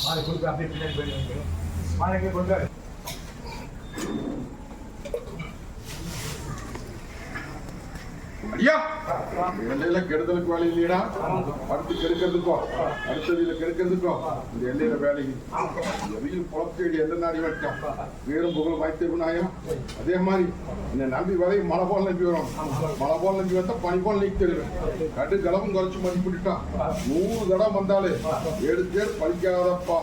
மாலை கொடுத்து அப்படியே பின்னாடி போயிடுவாங்க. மாலைக்கே கொடுக்காரு. ஐயா எல்லையில கெடுதலுக்கு வேலை இல்லையடா, அடுத்து கெடுக்கிறதுக்கோ அடுத்ததில கெடுக்கிறதுக்கோ இந்த எல்லையில வேலைக்கு வெயில் புலத்தேடி எந்த நாடி வச்சோம் வேறும் புகழ் வாய்த்திருந்தாயா. அதே மாதிரி என்னை நம்பி வரை மழை போல் நம்பி வரும். மழை போல் நம்பி வந்தா பனி போல் நீக்கி தருவேன். கடு கலவும் குறைச்சு மதிப்பிட்டுட்டான். 100 தடவை வந்தாலே எடுத்து பழிக்காதப்பா.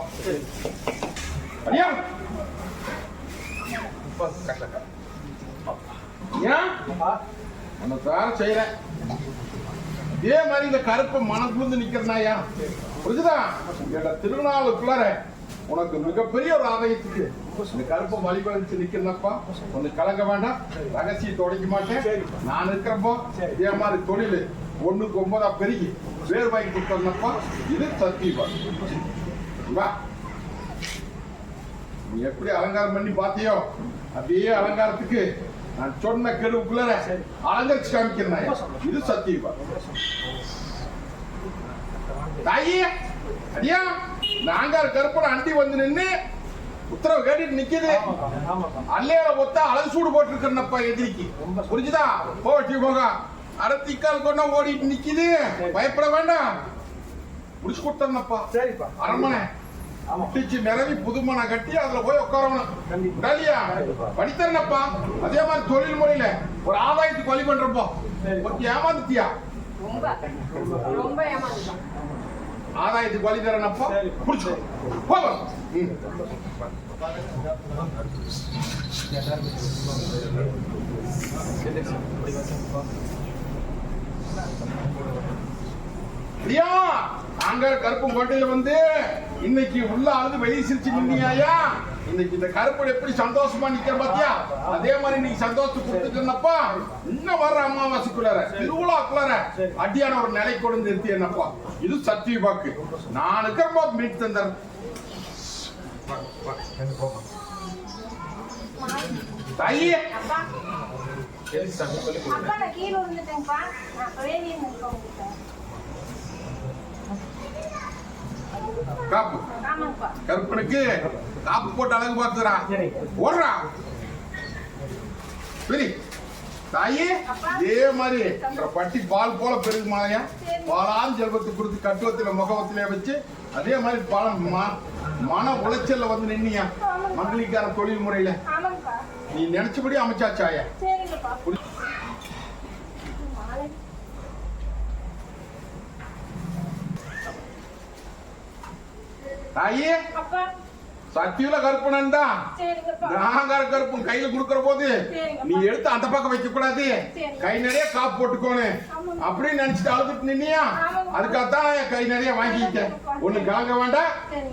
ஐயா செய்யறேன். இதே மாதிரி இந்த கருப்பை மனக்குழுந்து நிக்கிறனாயா புரிஞ்சுதா? திருநாளுக்குள்ளார உனக்கு மிகப்பெரிய ஒரு ஆதாயத்துக்கு இந்த கருப்பை வழிபடிச்சு நிக்கிறனப்பா. ஒண்ணு கலங்க வேண்டாம், ரகசியத்தை உடைக்க மாட்டேன். நான் இருக்கிறப்போ இதே மாதிரி தொழில் 1க்கு 9 பெருகி வேறு வாங்கி கொடுத்தப்பா. இது சத்தியமா வா. நீ எப்படி அலங்காரம் பண்ணி பாத்தியோ அதே அலங்காரத்துக்கு நான் சொன்ன கெடுவுக்குள்ள அலங்கரிச்சு காமிக்கிறேன். இது சத்தியமா தாயே. அடியா நாங்க கருப்பட அண்டி வந்து நின்று உத்தரவு கேட்டுட்டு நிக்குது. அல்லையில ஒத்தா அழகு சூடு போட்டு இருக்கிறப்பா எதிரிக்கு. புரிஞ்சுதா? போட்டி போக அரத்திக்கால் கொண்டா ஓடிட்டு நிக்குது. பயப்பட வேண்டாம், முடிச்சு கொடுத்தப்பா. சரிப்பா. அரண்மனை முட்டிச்சு நிறவி புதுமனை கட்டி அதுல போய் உட்காரணும். படித்தரப்பா. அதே மாதிரி தொழில் முறையில ஒரு ஆதாயத்துக்கு வழி பண்றப்போ ஏமாந்துட்டியா? ஆதாயத்துக்கு வழி தரனப்பா. புடிச்சு போவோம். நாங்க கருப்பு கோட்டையில வந்து இன்னைக்கு உள்ள ஆளுது வெளியே சிரிச்சு நின்னியாயா. இன்னைக்கு இந்த கருப்பை எப்படி சந்தோஷமா நிக்கிற பாத்தியா? அதே மாதிரி நீ சந்தோஷத்தை கொடுத்துட்டப்பா. இன்னும் வர்ற அமாவாசைக்குள்ளார திருவிழாக்குள்ளார அடியான ஒரு நிலை கொண்டு நிறுத்தி என்னப்பா. இது சத்திய வாக்கு. நான் இருக்கிறப்பா மீட் தந்தர். தாயே காப்பு கருப்பனுக்கு காப்பு போட்டு அழகு பார்த்துறா. ஓடுறா சரி தாயே. இதே மாதிரி பட்டி பால் போல பெருகு மாலையா பாலான் செல்வத்தை கொடுத்து கட்டுவத்தில முகவத்திலே வச்சு அதே மாதிரி பாலம் மன உளைச்சல்ல வந்து நின்னியா. மகளிக்கார தொழில் முறையில நீ நினைச்சபடி அமைச்சாச்சாயா. தாயே சத்தியுல கருப்பனன் தான். நாகார கருப்பன் கையில குடுக்கற போது நீ எடுத்து அந்த பக்கம் வைக்க கூடாது. கை நிறைய காப்பு போட்டுக்கோனு அப்படின்னு நினைச்சிட்டு அழுதுட்டு நின்னியா. அதுக்காகத்தான் கை நிறைய வாங்கிட்டேன். ஒண்ணு காங்க வேண்டாம்.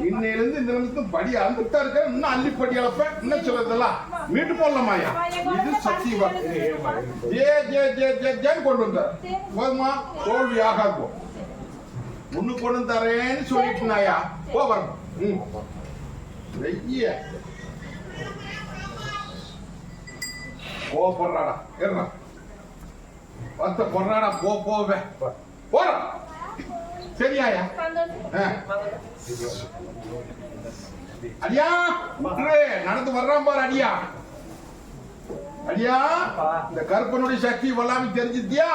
இன்னையில இருந்து இந்த நிமிஷம் படி அழுந்துட்டா இருக்க. இன்னும் அள்ளி படி அளப்ப இன்னும் சொல்லதெல்லாம் மீட்டு போடலாமாயா. இது சத்தியமா ஜே ஜே ஜே ஜே ஜேன்னு கொண்டு வந்த போதுமா? தோல்வி ஆகாது. ஒண்ணு கொண்டு தரேன்னு சொல்லிட்டு நாயா போ வரணும். போறாடா பத்த பொறாடா போவே போற. சரியாயா? அடியா நடந்து வர்றான் பாரு. அடியா அடியா இந்த கருப்பனுடைய சக்தி எல்லாமே தெரிஞ்சுத்தியா.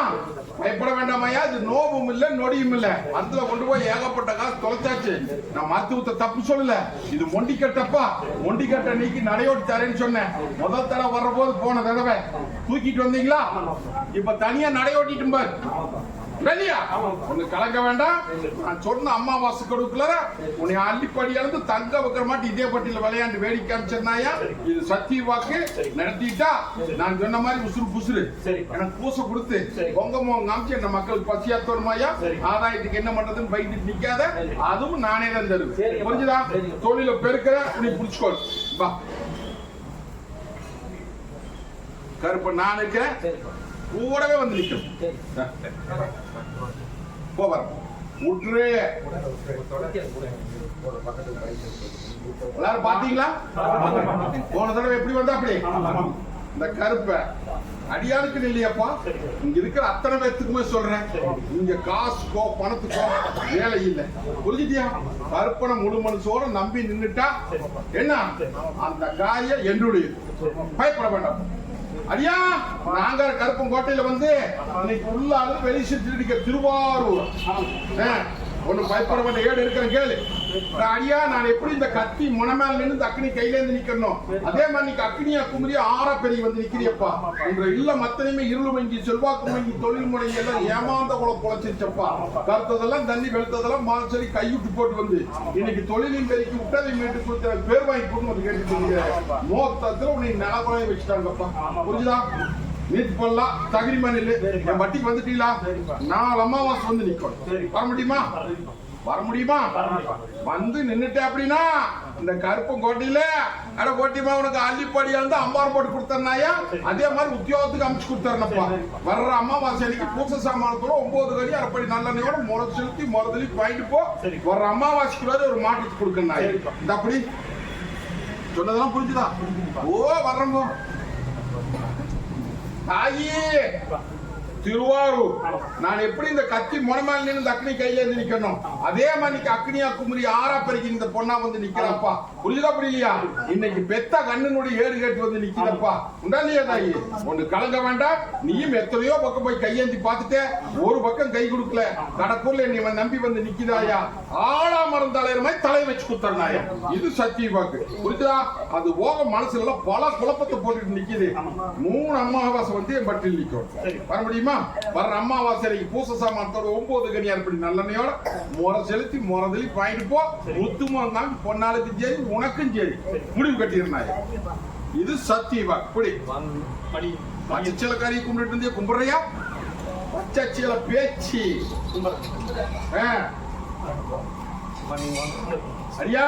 பயப்பட வேண்டாமையா. இது நோவும் இல்ல நொடியும் இல்ல. மருத்துவ கொண்டு போய் ஏகப்பட்ட காசு தொலைச்சாச்சு. நான் மருத்துவத்தை தப்பு சொல்லல. இது மொண்டிக்கட்டப்பா. மொண்டிக்கட்ட நீக்கி நடையோட்டி தரேன்னு சொன்னேன். முதல் தடவை வர்ற போது போன தடவை தூக்கிட்டு வந்தீங்களா. இப்ப தனியா நடையோட்டிட்டு பாரு. ஒண்ணு கலங்க வேண்டாம். நான் சொன்ன அம்மாவாசை கொடுக்கல உன்னை அள்ளிப்படி அளந்து தங்க வைக்கிற மாட்டி இதே பட்டியல விளையாண்டு வேடிக்கை காமிச்சிருந்தாயா. இது சத்திய வாக்கு நடத்திட்டா. நான் சொன்ன மாதிரி உசுறு புசுறு எனக்கு பூசை கொடுத்து பொங்கமோ காமிச்சு என்ன மக்களுக்கு பசியா தோணுமாயா. ஆதாயத்துக்கு என்ன பண்றதுன்னு பயிட்டு நிக்காத. அதுவும் நானே தான் தருவேன். புரிஞ்சுதா? தொழில பெருக்கிற நீ புடிச்சுக்கோ. வா கருப்ப நான் இருக்கிறேன். கூடவே வந்து நிற்கும். போவார் விட்டுரு. எல்லாரும் பாத்தீங்களா? போன தடவை எப்படி வந்தா அப்படி இந்த கருப்பை அடியாளுக்கு இல்லையாப்பா, இங்க இருக்கிற அத்தனை பேத்துக்குமே சொல்றேன், இங்க காசுக்கோ பணத்துக்கோ வேலை இல்லை. புரிஞ்சுட்டியா? கருப்பனை முழு மனசோட நம்பி நின்னுட்டா என்ன, அந்த காய என்னுடைய, பயப்பட வேண்டாம். அடியா, நாங்க கருப்பங்கோட்டையில வந்து இன்னைக்கு உள்ளாக வெளி சுற்றி திருவாரூர் ஒண்ணு பயப்பட வேண்டிய ஏடு இருக்கிறேன் கேளு. அடியா, நான் எப்படி இந்த கத்தி முனமேல நின்று இந்த அக்னி கையில இருந்து நிக்கணும், அதே மாதிரி நீ அக்னியா குமரியா ஆறா பெரிய வந்து நிக்கிறியப்பா. உங்க இல்ல மத்தனையுமே இருள் மங்கி செல்வாக்கு மங்கி தொழில் முறை எல்லாம் ஏமாந்த குளம் பொழைச்சிருச்சப்பா. கருத்ததெல்லாம் தண்ணி வெளுத்ததெல்லாம் மாசரி கைவிட்டு போட்டு வந்து இன்னைக்கு தொழிலின் பெருக்கி விட்டதை மீட்டு கொடுத்த பேர் வாங்கி கொடுத்து வந்து கேட்டு மோத்தத்துல உன்னை நிலக்குறைய வச்சுட்டாங்கப்பா. புரிஞ்சுதா? நீட் பண்ணலாம் தகிரிமா நில்லு. என் வட்டிக்கு வந்துட்டீங்களா? 4 அமாவாசை வந்து நிக்கணும். வர முடியுமா? வர முடியுமா? வந்து நின்னுட்டே அப்படின்னா இந்த கருப்பங்கோட்டையில அட கோட்டிமா உனக்கு அள்ளிப்படியா இருந்து அம்பாரம் போட்டு கொடுத்தனாயா, அதே மாதிரி உத்தியோகத்துக்கு அமைச்சு கொடுத்தாருனப்பா. வர்ற அமாவாசை அன்னைக்கு பூச சாமானத்தோட 9 கடி அரைப்படி நல்லெண்ணையோட முறை செலுத்தி முறதலி பாயிட்டு போ. வர்ற அமாவாசைக்கு ஒரு மாட்டுக்கு கொடுக்கணும். இந்த அப்படி சொன்னதெல்லாம் புரிஞ்சுதா? ஓ வர்றோம் தாயே திருவாரூர். நான் எப்படி இந்த கத்தி முனமேல நின்று அக்னி கையில இருந்து நிக்கணும், அதே மாதிரி அக்னியா குமரி ஆறா பெருக்கி இந்த பொண்ணா வந்து நிக்கிறப்பா. புரியுதா புரியலையா? இன்னைக்கு பெத்த கண்ணனுடைய ஏடு கேட்டு வந்து நிக்கிறப்பா. உண்டா இல்லையா தாயி? ஒண்ணு கலங்க வேண்டாம். நீயும் எத்தனையோ பக்கம் போய் கையேந்தி பார்த்துட்டு ஒரு பக்கம் கை கொடுக்கல. கடற்கூர்ல நீ நம்பி வந்து நிக்குதாயா, ஆளாமரம் தலைவர் மாதிரி தலை வச்சு குத்தறாயா. இது சத்திய வாக்கு. புரியுதா? அது போக மனசுல பல குழப்பத்தை போட்டுட்டு நிக்குது. 3 அமாவாசை வந்து என் பட்டியல் நிக்கும். வர முடியுமா? வர்ற அமாவாசைக்கு பூச சாமானத்தோட 9 கனி அரைப்படி நல்லெண்ணையோட முறை செலுத்தி முறதலி பாயிட்டு போ. முத்துமா இருந்தாலும் பொன்னாளுக்கு சரி உனக்கும் சரி முடிவு கட்டிருந்தாங்க. இது சத்தியவா. இப்படி பச்சைச்சீல காரியை கும்பிட்டு இருந்தே கும்பிடுறியா? பச்சைச்சீல பேச்சு சரியா?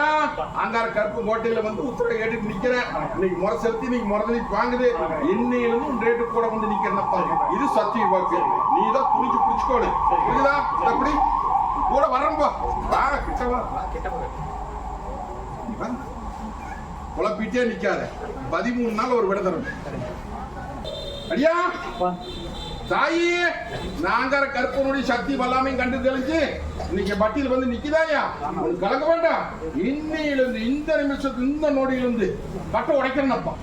அங்கார கருப்பு கோட்டையில வந்து உத்தரவை கேட்டு நிக்கிறேன். இன்னைக்கு முறை செலுத்தி இன்னைக்கு முறதலி வாங்குது. இன்னையிலும் ரேட்டு கூட வந்து நிக்கிறேன்ப்பா. இது சத்திய வாக்கு. நீ தான் துணிச்சு பிடிச்சுக்கோடு. புரியுதா? அப்படி கூட வரம்பா. குழப்பிட்டே நிக்காத. 13 நாள் ஒரு விட தரும். அடியா தாயி, நாங்க கருப்பனுடைய சக்தி வல்லாமையும் கண்டு தெளிஞ்சு இன்னைக்கு பட்டியல் வந்து நிக்குதாயா, கலக்க வேண்டாம். இன்னையிலிருந்து இந்த நிமிஷத்துக்கு இந்த நொடியிலிருந்து கட்டை உடைக்கிறேன்ப்பா.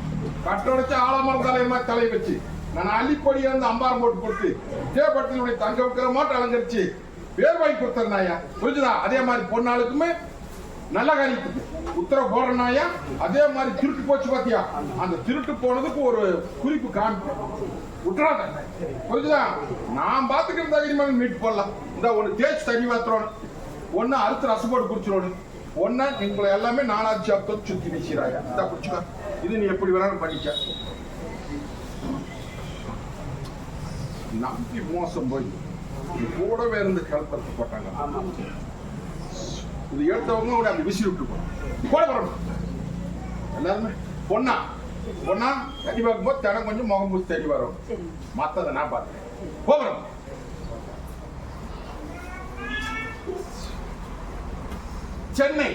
கட்டை உடைச்சு ஆலமரம் தலையமா தலை வச்சு நான் அள்ளிப்படியா இருந்து அம்பாரம் போட்டு கொடுத்து தேவப்பட்டினுடைய தங்க வைக்கிற மாட்டு அலங்கரிச்சு பேர் வாங்கி கொடுத்தா. புரிஞ்சுதா? அதே மாதிரி பொன்னாளுக்குமே நல்ல காரியத்துக்கு உத்தரவு போடுறனாயா. அதே மாதிரி திருட்டு போச்சு பாத்தியா, அந்த திருட்டு போனதுக்கு ஒரு குறிப்பு காமிப்பு விட்டுறாங்க. புரிஞ்சுதா? நான் பாத்துக்கிற தைரியமாக மீட்டு போடலாம். இந்த ஒண்ணு தேய்ச்சி தண்ணி மாத்திரணும், ஒன்னு அறுத்து ரசம் போட்டு குடிச்சிடணும், ஒன்னா நீங்களை எல்லாமே 4ஆவது சாப்டர் சுத்தி வீசிறாங்க. இந்த குடிச்சுக்க. இது நீ எப்படி வேணாலும் பண்ணிக்க. நம்பி மோசம் போய் கூடவே இருந்து கலப்பத்து போட்டாங்க. இது எடுத்தவங்க கூட அப்படி விசிறி விட்டு கூட வரணும். எல்லாருமே பொண்ணா பொண்ணா தண்ணி பார்க்கும்போது தினம் கொஞ்சம் முகம் பூசி தண்ணி வரும். மத்ததை நான் பார்த்தேன். போகிறோம். சென்னை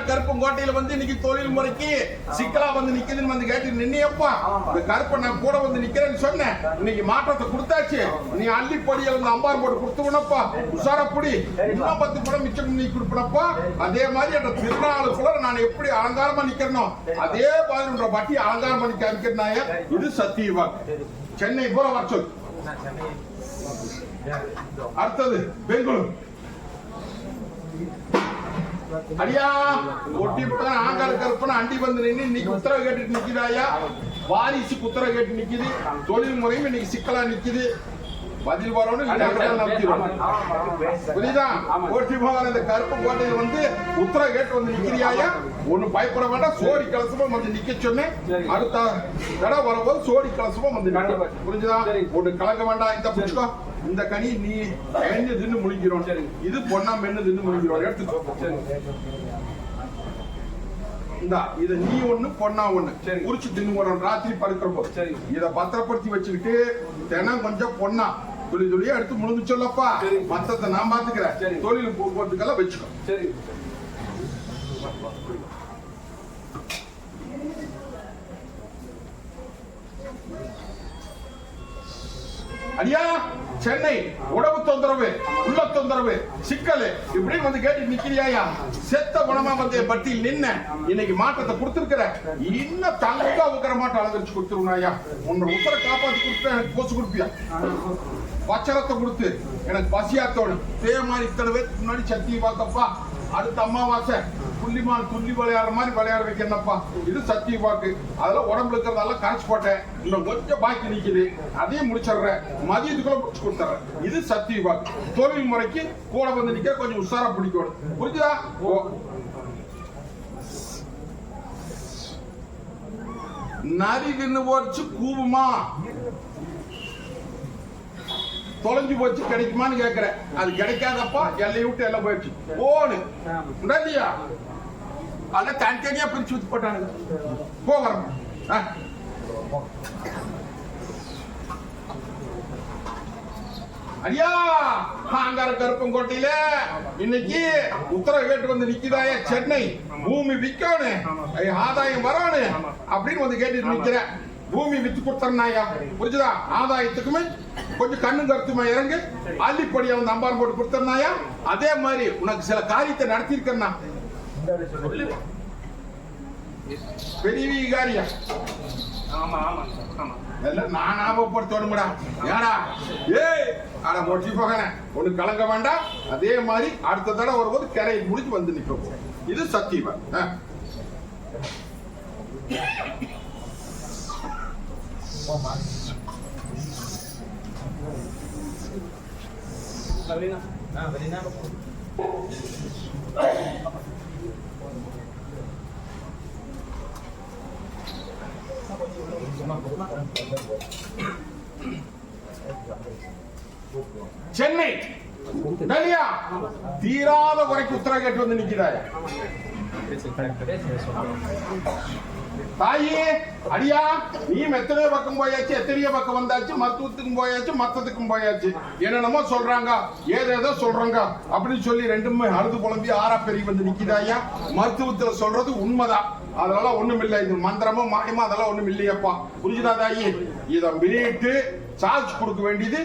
கருப்பங்கோட்டையில வந்து இன்னைக்கு தொழில் முறைக்கு சிக்கலா வந்து நிக்குதுன்னு வந்து கேட்டு நின்னியப்பா. இந்த கருப்பை நான் கூட வந்து நிக்கிறேன்னு சொன்னேன். இன்னைக்கு மாற்றத்தை கொடுத்தாச்சு. நீ அள்ளிப்படியில வந்து அம்பாரம் போட்டு கொடுத்துவனப்பா. உஷாரப்படி இன்னும் 10 படம் மிச்சம் நீ கொடுப்பனப்பா. அதே மாதிரி அந்த திருநாளுக்குள்ள நான் எப்படி அலங்காரமா நிக்கிறனோ அதே மாதிரி பட்டி அலங்காரம் பண்ணி காமிக்கிறனாய. இது சத்தியவா. சென்னை போற வர சொல். அடுத்தது பெங்களூர். அடியா ஒட்டி போட்டான் ஆங்கார கருப்பன அண்டி வந்து நின்று இன்னைக்கு உத்தரவு கேட்டு நிக்குதாயா. வாரிசுக்கு உத்தரவு கேட்டு நிக்குது. தொழில் முறையும் இன்னைக்கு சிக்கலா நிக்குது. பதில் வரணும். புரியுதா? ஓட்டி போகாத இந்த கருப்பு கோட்டையில் வந்து உத்தரவு கேட்டு வந்து நிக்கிறியாயா. ஒண்ணு பயப்பட வேண்டாம். சோடி கலசமா வந்து நிக்க சொன்னேன். அடுத்த தடவை வரும்போது சோடி கலசமா வந்து புரிஞ்சுதா? ஒண்ணு கலக்க வேண்டாம். இந்த புடிச்சுக்கோ. இந்த கனி நீ மென்னு தின்னு முழிக்கிறோம். இது பொண்ணா மென்னு தின்னு முழிக்கிறோம். எடுத்துக்கோ. இந்த இத நீ ஒண்ணு பொண்ணா ஒண்ணு உரிச்சு தின்னு போறோம். ராத்திரி படுக்கிறப்போ இத பத்திரப்படுத்தி வச்சுக்கிட்டு தினம் கொஞ்சம் பொண்ணா துளி துளியா எடுத்து முழுந்து சொல்லப்பா. மத்தத்தை நான் பாத்துக்கிறேன். தொழில் போக்குவரத்துக்கெல்லாம் வச்சுக்கோ. சரி அடியா சென்னை உடம்பு தொந்தரவு, உள்ள தொந்தரவு, சிக்கல் இப்படி வந்து கேட்டு நிக்கிறியாயா? செத்த குணமா வந்து பட்டியல் நின்ன இன்னைக்கு மாற்றத்தை கொடுத்திருக்கிற. இன்னும் தங்கா வைக்கிற மாட்டம் அலங்கரிச்சு கொடுத்துருவாயா? உன்னோட உத்தர காப்பாத்தி கொடுத்து எனக்கு போச்சு கொடுப்பியா? பச்சரத்தை கொடுத்து எனக்கு பசியாத்தோடு இதே மாதிரி இத்தனை பேருக்கு முன்னாடி சத்தியை பார்த்தப்பா. அடுத்த அம்மாவாசை புள்ளிமான் துள்ளி விளையாடுற மாதிரி விளையாட வைக்கிறப்பா. இது சத்திய வாக்கு. அதெல்லாம் உடம்புல இருக்கிறதெல்லாம் கரைச்சு போட்டேன். இன்னும் கொஞ்சம் பாக்கி நிக்குது, அதையும் முடிச்சிடுறேன். மதியத்துக்குள்ள முடிச்சு கொடுத்துறேன். இது சத்திய வாக்கு. தொழில் முறைக்கு கூட வந்து நிக்க கொஞ்சம் உஷாரா பிடிக்கணும். புரிஞ்சுதா? நரி தின்னு போச்சு கூவுமா? தொலைஞ்சு போச்சு கிடைக்குமான்னு கேக்குறேன். அது கிடைக்காதப்பா. எல்லையை விட்டு எல்லாம் போயிடுச்சு. போனு இல்லையா? அத தனித்தனியா பிரிச்சு ஊத்தி போட்டானுங்க. போகிறோம். ஐயா அங்கார கருப்பங்கோட்டையில இன்னைக்கு உத்தரவு கேட்டு வந்து நிக்குதாய சென்னை. பூமி விற்கணும், ஆதாயம் வரணும் அப்படின்னு வந்து கேட்டு நிக்கிறேன். பூமி வித்து கொடுத்தா புரிஞ்சுதா? ஆதாயத்துக்குமே கொஞ்சம் கண்ணு கருத்துமா இறங்கு. அள்ளிப்படியா வந்து அம்பாரம் போட்டு கொடுத்தா அதே மாதிரி உனக்கு சில காரியத்தை நடத்தி இருக்கா பெரிய விகாரியா? ஆமா ஆமா ஆமா எல்லாம் நான் ஞாபகப்படுத்தணும்டா. ஏடா ஏய் ஆனா மொழி போகிறேன் ஒண்ணு கலங்க வேண்டாம். அதே மாதிரி அடுத்த தடவை வரும்போது கரையை முடிச்சு வந்து நிற்கும். இது சத்தியமா. சென்னை தீராத குறைக்கு உத்தரவு கேட்டு வந்து நிக்கிறாய். தாயே அடியா நீ எத்தனையோ பக்கம் போயாச்சு, எத்தனையோ பக்கம் வந்தாச்சு, மருத்துவத்துக்கும் போயாச்சு, மத்தத்துக்கும் போயாச்சு. என்னென்னமோ சொல்றாங்க, ஏதேதோ சொல்றாங்க அப்படின்னு சொல்லி ரெண்டுமே அழுது புலம்பி ஆறா பெரிய வந்து நிக்கிறாயா. மருத்துவத்துல சொல்றது உண்மைதான், அதெல்லாம் ஒண்ணும் இல்லை. இது மந்திரமோ மாயமா அதெல்லாம் ஒண்ணும் இல்லையப்பா. புரிஞ்சுதா தாயி? இதை மீட்டு சார்ஜ் கொடுக்க வேண்டியது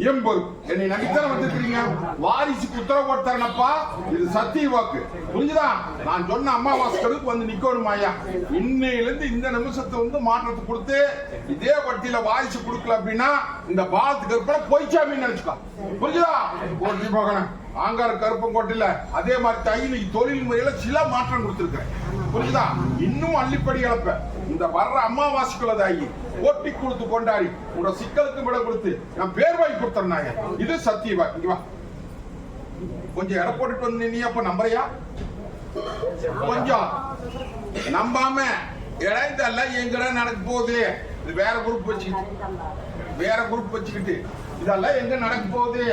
எம்பது. என்னை நம்பித்தான வந்திருக்கீங்க. வாரிசுக்கு உத்தரவு போட்டாருனப்பா. இது சத்திய வாக்கு. புரிஞ்சுதா? நான் சொன்ன அம்மாவாசைக்கு வந்து நிக்கணுமாயா. இன்னையில இருந்து இந்த நிமிஷத்தை வந்து மாற்றத்தை கொடுத்து இதே வட்டியில வாரிசு கொடுக்கல அப்படின்னா இந்த பாலத்துக்கு கருப்பா பொய்ச்சாமின்னு நினைச்சுக்கா. புரிஞ்சுதா? போட்டி போகணும். ஆங்கார கருப்பங்கோட்டையில அதே மாதிரி தையில தொழில் முறையில சில மாற்றம் கொடுத்திருக்கிறேன். புரிஞ்சுதா? இன்னும் அள்ளிப்படி இழப்ப இந்த வர்ற அம்மாவாசைக்குள்ள தாயி போட்டி கொடுத்து கொண்டாடி உங்க சிக்கலுக்கு விட கொடுத்து நான் பேர் வாங்கி கொடுத்தேன். இது சத்தியவா. இங்க வா, கொஞ்சம் எடை போட்டுட்டு வந்து நீ அப்ப நம்புறியா? கொஞ்சம் நம்பாம இடைந்தல்ல எங்கடா நடக்க போகுது. இது வேற குரூப் வச்சுக்கிட்டு இதெல்லாம் எங்க நடக்க போகுது.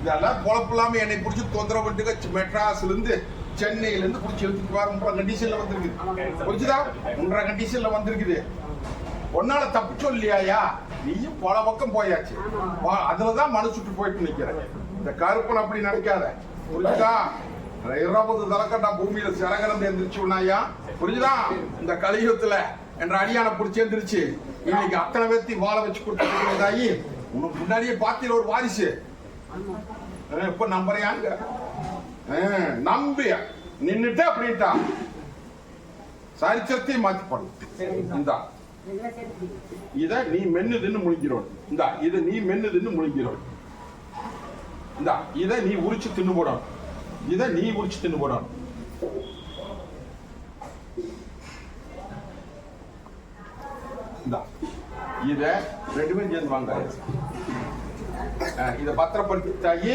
இதெல்லாம் குழப்பில்லாம என்னை பிடிச்சி தொந்தரவு பண்ணிட்டு மெட்ராஸ்ல இருந்து சென்னையில இருந்து பிடிச்சி எடுத்துட்டு வர கண்டிஷன்ல வந்திருக்கு. புரிஞ்சுதா? 1.5 கண்டிஷன்ல வந்திருக்குது. ஒன்னால தப்பு சொல்லியாயா? நீயும் பல பக்கம் போயாச்சு. அதுலதான் மனசுட்டு போயிட்டு நிக்கிற. இந்த கருப்பன் அப்படி நினைக்காத. புரிஞ்சுதா? 20 தலைக்கட்டா பூமியில சிறகரம் எந்திரிச்சுனாயா. புரிஞ்சுதா? இந்த கலியுகத்துல என்ற அடியான பிடிச்சி எந்திரிச்சு இன்னைக்கு அத்தனை பேர்த்தி வாழ வச்சு கொடுத்தாயி. உனக்கு முன்னாடியே பாத்திர ஒரு வாரிசு. இப்ப நம்புறியாங்க? நம்பிய நின்னுட்டு அப்படின்ட்டா சரித்திரத்தையும் மாத்தி போடணும். இந்த இத நீ மென்னுதுன்னு முழிக்கிறோம். இந்த இத நீ மென்னுதுன்னு முழிக்கிறோம். இந்த இத நீ உரிச்சு தின்னு போடணும். இத நீ உரிச்சு தின்னு போடணும். இந்த இத ரெண்டுமே சேர்ந்து வாங்க. இத பத்திரப்படுத்தி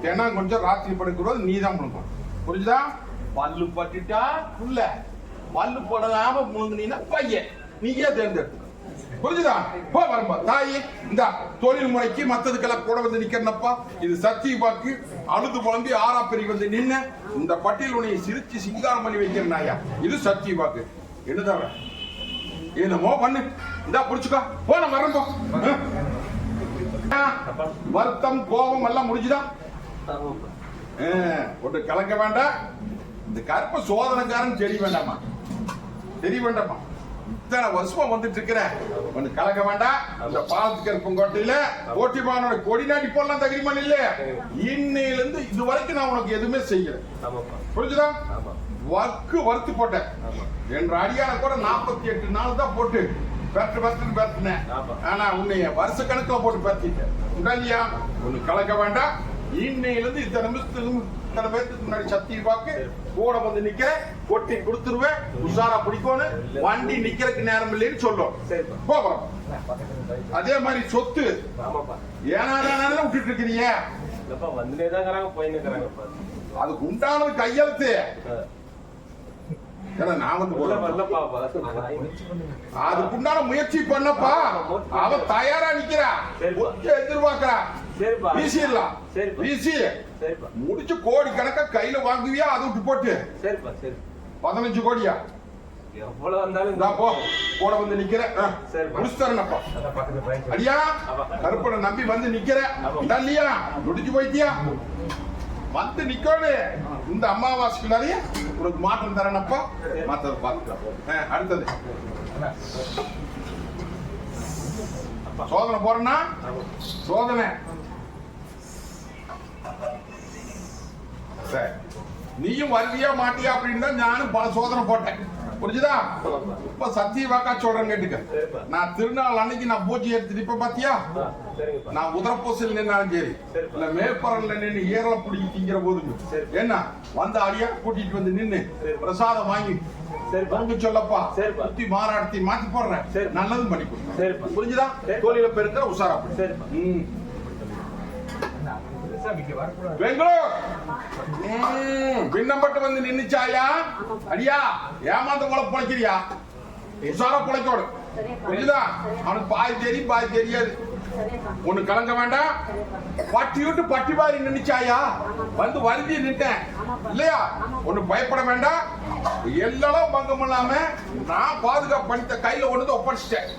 தினம் கொஞ்சம் ராத்திரி படுக்கிறது நீ தான் பண்ணுவோம். புரிஞ்சுதா? பல்லு பட்டுட்டா புள்ள, பல்லு போடாம முழுங்கினா பையன் நீயே தேர்ந்தெடுத்து. புரிஞ்சுதா? போ வரம்பா தாயி. இந்த தொழில் முறைக்கு மத்ததுக்கெல்லாம் கூட வந்து நிக்கிறனப்பா. இது சத்திய வாக்கு. அழுது புலம்பி ஆறா பெரிய வந்து நின்ன இந்த பட்டியல் உன்னை சிரிச்சு சிங்காரம் பண்ணி வைக்கிறனாயா. இது சத்திய வாக்கு. என்ன தர என்னமோ பண்ணு. இந்தா புடிச்சுக்கோ. போன வரம்போ. வருத்தம் கோபம் எல்லாம் முடிஞ்சுதா? ஒன்று கலக்க வேண்டாம். இந்த கருப்ப சோதனைக்காரன் தெரிய வேண்டாமா? தெரிய வேண்டாமா? இத்தனை வருஷமா வந்துட்டு இருக்கிறேன். ஒண்ணு கலக்க வேண்டாம். இந்த பாலத்துக்கு இருப்பங்கோட்டையில போட்டிமானோட கொடி நாட்டி போடலாம் தகுதிமா இல்ல. இன்னையில இருந்து இது வரைக்கும் நான் உனக்கு எதுவுமே செய்யல. புரிஞ்சுதா? வறுத்து போட்டேன். என்ற அடியான கூட 48 நாள் தான் போட்டு பெற்றினேன். ஆனா உன்னைய வருஷ கணக்குல போட்டு பெற்றிட்டேன். இல்லையா? ஒண்ணு கலக்க வேண்டாம். இன்னையில இருந்து இத்தனை பேருக்கு முன்னாடி சத்தி வாக்கு கூட வந்து நிக்க கொட்டி கொடுத்துருவேன். உஷாரா பிடிக்கணும். வண்டி நிக்கிறதுக்கு நேரம் இல்லைன்னு சொல்லும். போகிறோம். அதே மாதிரி சொத்து ஏன்னா விட்டுட்டு இருக்கிறீங்க. அதுக்கு உண்டானது கையெழுத்து. நான் வந்து அதுக்கு உண்டான முயற்சி பண்ணப்பா. அவ தயாரா நிக்கிறா. எதிர்பார்க்கிறா. முடிச்சு கோடி கணக்கா கையில வாங்குவியா? அதை விட்டு போட்டு 15 கோடியா கூட வந்து நிக்கிறேன். அடியா கருப்பனை நம்பி வந்து நிக்கிறேன். இல்லையா முடிச்சு போயிட்டியா? வந்து நிக்கணும். இந்த அமாவாசைக்கு நிறைய உனக்கு மாற்றம் தரேனப்பா. மற்றது பார்த்துக்கலாம். அடுத்தது சோதனை போறேன்னா சோதனை நீயும் வருவியா மாட்டியா அப்படின்னு தான் நானும் பல சோதனை போட்டேன். புரிஞ்சுதா? இப்ப சத்திய வாக்கா சொல்றேன் கேட்டுக்க. நான் திருநாள் அன்னைக்கு நான் பூஜை எடுத்துட்டு இப்ப பாத்தியா நான் உதரப்பூசல் நின்னாலும் சரி இல்ல மேற்பரல்ல நின்று ஏறல பிடிக்கி திங்கிற போதுங்க என்ன வந்து அடியா கூட்டிட்டு வந்து நின்னு பிரசாதம் வாங்கி சொல்லப்பா குத்தி மாறாடத்தி மாத்தி போடுறேன். நல்லதும் பண்ணி கொடுங்க. புரிஞ்சுதா? தோழில பெருக்கிற உஷாரா. பெங்களூர் பின்னம்பட்டு வந்து நின்னுச்சாயா? அடியா ஏமாந்த போல பொழைக்கிறியா? உஷாரா பொழைக்கோடு. புரிஞ்சுதா? அவனுக்கு பாய் தெரியும் பாய் தெரியாது. ஒண்ணு கலங்க வேண்டாம். பட்டி விட்டு பட்டி பாரி நின்னுச்சாயா? வந்து வருந்தி நின்ட்டேன் இல்லையா? ஒண்ணு பயப்பட வேண்டாம். எல்லாம் பங்கம் இல்லாம நான் பாதுகாப்பு பண்ணிட்ட கையில ஒண்ணு ஒப்படைச்சிட்டேன்.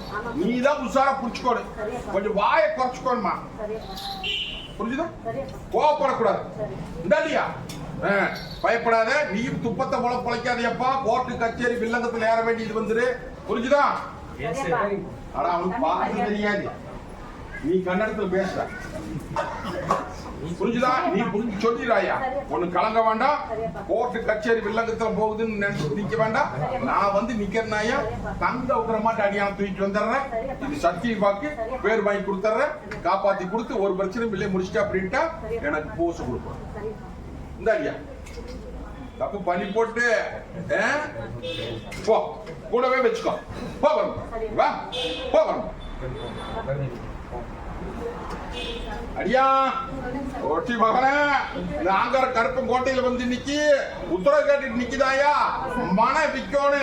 நீதான் உஷாரா புடிச்சுக்கோடு. கொஞ்சம் வாயை குறைச்சுக்கோணுமா? புரிஞ்சுதா? கோவப்படக்கூடாது. இல்லையா? பயப்படாத. நீயும் துப்பத்தை போல பொழைக்காதப்பா. கோர்ட்டு கச்சேரி வில்லங்கத்துல ஏற வேண்டியது வந்துரு. புரிஞ்சுதா? ஆனா அவனுக்கு பார்க்க தெரியாது. நீ கன்னடத்துல பேசுற. புரிஞ்சுதா? நீ புரிஞ்சு சொல்லிடுறாயா? ஒண்ணு கலங்க வேண்டாம். கோர்ட்டு கச்சேரி வில்லங்கத்துல போகுதுன்னு நினைச்சு நிக்க வேண்டாம். நான் வந்து நிக்கிறனாயா தங்க உக்கிற மாட்டேன். அடியான தூக்கிட்டு வந்துடுறேன். இது சத்திய வாக்கு. பேர் வாங்கி கொடுத்துறேன். காப்பாத்தி கொடுத்து ஒரு பிரச்சனையும் இல்லை முடிச்சுட்டா அப்படின்ட்டா எனக்கு போச கொடுப்போம். இந்த அடியா தப்பு பண்ணி போட்டு போ கூடவே வச்சுக்கோ. போ வரும் வா போ வரும். அடியா ஒட்டி மகனே நாங்கர கருப்பன் கோட்டையில வந்து நிக்கி உத்தரவு கேட்டுட்டு நிக்குதாயா? மன விக்கோனு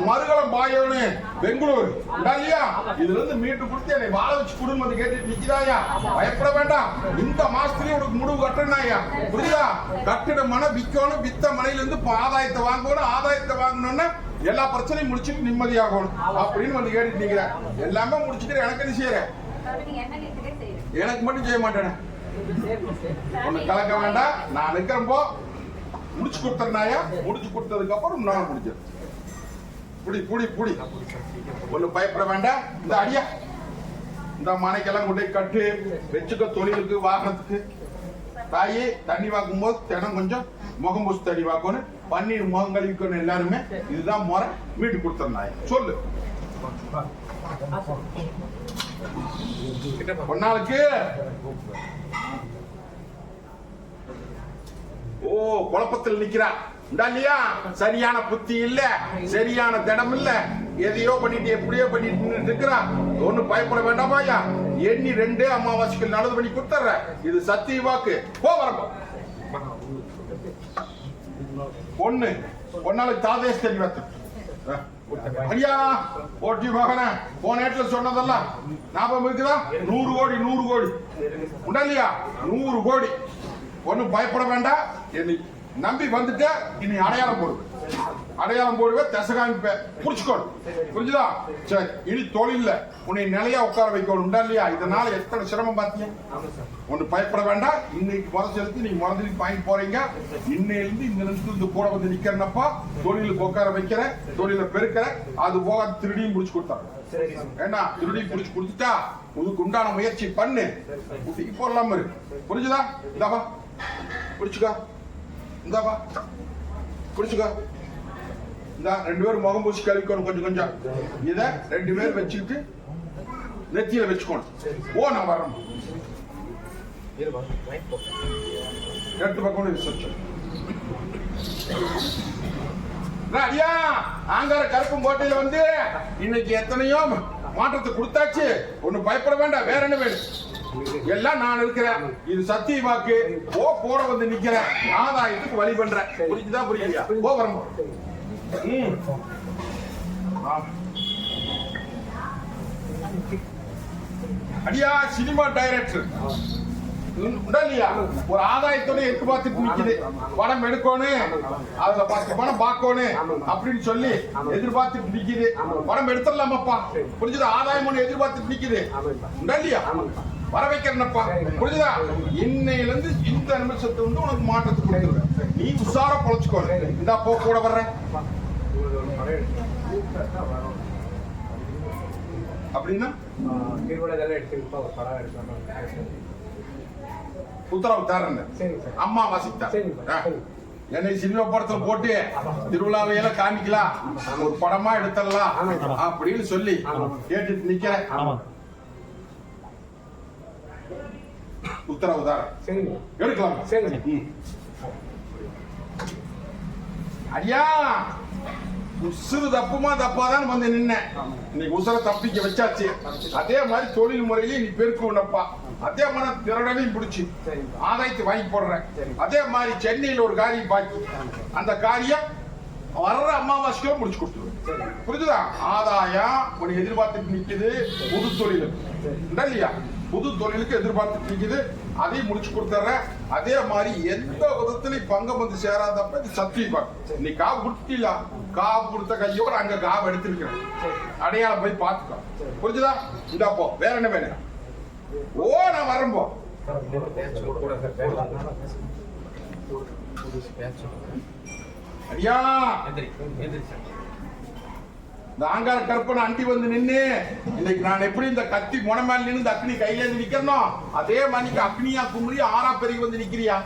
மறுகலம் பாயோனு பெங்களூர் இல்லையா? இதுல இருந்து மீட்டு கொடுத்து என்னை வாழ வச்சு குடும்பம் கேட்டுட்டு நிக்குதாயா? பயப்பட வேண்டாம். இந்த மாசத்துலயே உனக்கு முடிவு கட்டணாயா? புரியுதா? கட்டிட மன விக்கோனு வித்த மனையில இருந்து ஆதாயத்தை வாங்கணும். ஆதாயத்தை வாங்கணும்னா எல்லா பிரச்சனையும் முடிச்சுட்டு நிம்மதியாகணும் அப்படின்னு வந்து கேட்டுட்டு நிக்கிறேன். எல்லாமே முடிச்சுட்டு எனக்கு என்ன செய்யறேன்? எனக்கு மட்டும் செய்ய மாட்டேன். ஒண்ணு கலக்க வேண்டாம். நான் நிக்கிறப்போ முடிச்சு கொடுத்தனாயா? முடிச்சு கொடுத்ததுக்கு அப்புறம் நான் முடிச்சேன். புடி புடி புடி. ஒண்ணு பயப்பட வேண்டாம். இந்த அடியா இந்த மனைக்கெல்லாம் கொண்டு கட்டு வச்சுக்க. தொழிலுக்கு வாகனத்துக்கு தாயி தண்ணி வாக்கும் போது தினம் கொஞ்சம் முகம் பூசி தண்ணி வாக்கணும். பன்னீர் முகம் கழுவிக்கணும். எல்லாருமே இதுதான் முறை. மீட்டு கொடுத்தனாயா சொல்லு. பொன்னாளுக்கு குழப்பத்தில் நிக்கிறா இல்லையா? சரியான புத்தி இல்ல, சரியான திடம் இல்ல. எதையோ பண்ணிட்டு எப்படியோ பண்ணிட்டு இருக்கிறா. ஒண்ணு பயப்பட வேண்டாமாயா? எண்ணி 2 அமாவாசைகள் நல்லது பண்ணி கொடுத்துற. இது சத்திய வாக்கு. போ வரப்போ பொண்ணு பொன்னாளுக்கு தாதேஷ் தெரிவித்து ஐயா ஓட்டி மகன போன நேரத்துல சொன்னதெல்லாம் ஞாபகம் இருக்குதா? 100 கோடி 100 கோடி உடலையா? 100 கோடி. ஒன்னும் பயப்பட வேண்டாம். என்னை நம்பி வந்துட்ட. இனி அடையாளம் போடு. அடையாளம் போடுவேன், திசை காமிப்பேன், புடிச்சுக்கணும். புரிஞ்சுதா? சரி, இனி தொழில்ல உன்னை நிலையா உட்கார வைக்கணும்டா இல்லையா? இதனால எத்தனை சிரமம் பார்த்தீங்க. ஒண்ணு பயப்பட வேண்டாம். இன்னைக்கு முறை செலுத்தி நீங்க முறைஞ்சு வாங்கிட்டு போறீங்க. இன்னையிலிருந்து இந்த நிமிஷத்துல கூட வந்து நிக்கிறேன்னப்பா, தொழிலுக்கு உட்கார வைக்கிற, தொழில பெருக்கிற, அது போக திருடியும் முடிச்சு கொடுத்தாங்க. ஏன்னா திருடி புடிச்சு கொடுத்துட்டா உனக்கு உண்டான முயற்சி பண்ணு, குட்டிக்கு போடலாம் இருக்கு. புரிஞ்சுதா? இந்தாப்பா புடிச்சுக்கா, இந்தாப்பா புடிச்சுக்கா. இந்த 2 பேரும் முகம் பூசி கழிக்கணும் கொஞ்சம் கொஞ்சம். இத 2 பேர் வச்சுக்கிட்டு நெத்தியில வச்சுக்கணும். ஓ நான் வரணும். எடுத்து பக்கம் விசரிச்சு ஐயா, ஆங்கார கருப்பு கோட்டையில வந்து இன்னைக்கு எத்தனையோ மாற்றத்தை கொடுத்தாச்சு. ஒண்ணு பயப்பட வேண்டாம். வேற என்ன வேணும்? எல்லாம் நான் இருக்கிறேன். இது சத்திய வாக்கு. ஓ போட வந்து நிக்கிறேன், ஆதாயத்துக்கு வழி பண்றேன். புரிஞ்சுதா புரியலையா? ஓ வரம்போ. அடியா சினிமா டைரக்டர் இல்லையா, ஒரு ஆதாயத்தோட எதிர்பார்த்துட்டு நிக்குது. படம் எடுக்கணும், அதுல 10 படம் பார்க்கணும் அப்படின்னு சொல்லி எதிர்பார்த்துட்டு நிக்குது. படம் எடுத்துடலாமப்பா. புரிஞ்சுதா? ஆதாயம் ஒண்ணு எதிர்பார்த்துட்டு நிக்குது இல்லையா? வர வைக்கிறேன்னப்பா. புரிஞ்சுதா? இன்னையில இருந்து இந்த நிமிஷத்தை வந்து உனக்கு மாற்றத்தை கொடுத்துருவேன். நீ உஷாரா பொழைச்சுக்கோணும். இந்தா போ கூட வர்றேன் அப்படின்னா உத்தரவு தரேன். அம்மா வாசித்தா என்னை சினிமா படத்துல போட்டு திருவிழாவையெல்லாம் காமிக்கலாம், ஒரு படமா எடுத்துடலாம் அப்படின்னு சொல்லி கேட்டுட்டு நிக்கிறேன். உத்தரவு தரேன், எடுக்கலாம். ஐயா உசுறு தப்புமா தப்பாதான் வந்து நின்ன. இன்னைக்கு உசுர தப்பிக்க வச்சாச்சு. அதே மாதிரி தொழில் முறையில நீ பெருக்குனப்பா. அதே மாதிரி திரடனையும் பிடிச்சி ஆதாயத்தை வாங்கி போடுறேன். அதே மாதிரி சென்னையில் ஒரு காரியம் பாக்கி, அந்த காரியம் வர்ற அமாவாசைக்குள்ள முடிச்சு கொடுத்துருவேன். புரிஞ்சுதா? ஆதாயம் உனக்கு எதிர்பார்த்துட்டு நிக்குது. புது தொழில் இல்லையா? புது தொழிலுக்கு எதிர்பார்த்துட்டு நிக்குது. அதையும் முடிச்சு கொடுத்துற. அதே மாதிரி எந்த விதத்திலையும் பங்கம் வந்து சேராதப்ப இது சத்தியம். நீ காவு கொடுத்தீங்களா? காவு கொடுத்த கையோட அங்க காவு எடுத்திருக்கிறேன். அடையாளம் போய் பார்த்துக்கோ. புரிஞ்சுதா? இந்தா போ. வேற என்ன வேணும்? ஓ நான் வரம்போ. ஐயா இந்த ஆங்கார கற்பனை அண்டி வந்து நின்னு இன்னைக்கு நான் எப்படி இந்த கத்தி முனை மேல நின்று அக்னி கையில இருந்து நிக்கிறோம், அதே மாதிரி அக்னியா குமரி ஆறா பெருகி வந்து நிக்கிறியா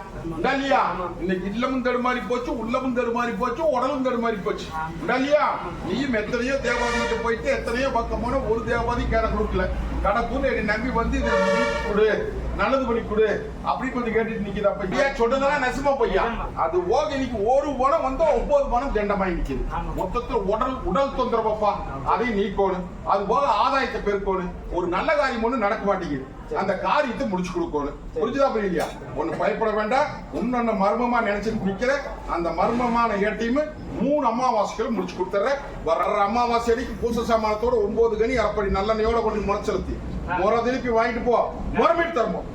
இல்லையா? இன்னைக்கு இல்லமும் தடுமாறி போச்சு, உள்ளமும் தடுமாறி போச்சு, உடலும் தடுமாறி போச்சு இல்லையா? நீயும் எத்தனையோ தேவாதிகிட்ட போயிட்டு எத்தனையோ பக்கம் போன ஒரு தேவாதி கடை கொடுக்கல. கடப்புன்னு என்னை நம்பி வந்து கொடு, நல்லது பண்ணி கொடு அப்படி கொஞ்சம் கேட்டுட்டு நிக்குது. அப்ப ஐயா சொன்னதெல்லாம் நெசமா பொய்யா? அது ஓக இன்னைக்கு ஒரு பணம் வந்து 9 பணம் தண்டமாயி நிக்குது. மொத்தத்துல உடல் தொந்தரவப்பா, அதை நீக்கணும். அது போக ஆதாயத்தை பெருக்கணும். ஒரு நல்ல காரியம் ஒண்ணு நடக்க மாட்டேங்குது. அந்த காரியத்தை முடிச்சு கொடுக்கணும். புரிஞ்சுதா புரியலையா? ஒண்ணு பயப்பட வேண்டாம். இன்னொன்னு மர்மமா நினைச்சிட்டு நிக்கிற அந்த மர்மமான ஏட்டையும் 3 அமாவாசைகளும் முடிச்சு கொடுத்துறேன். வர்ற அமாவாசை அடிக்கு பூச சாமானத்தோட 9 கனி அப்படி நல்லெண்ணையோட கொண்டு முறை செலுத்தி முறை திருப்பி வாங்கிட்டு போ. முறைமிட்டு தரணும்.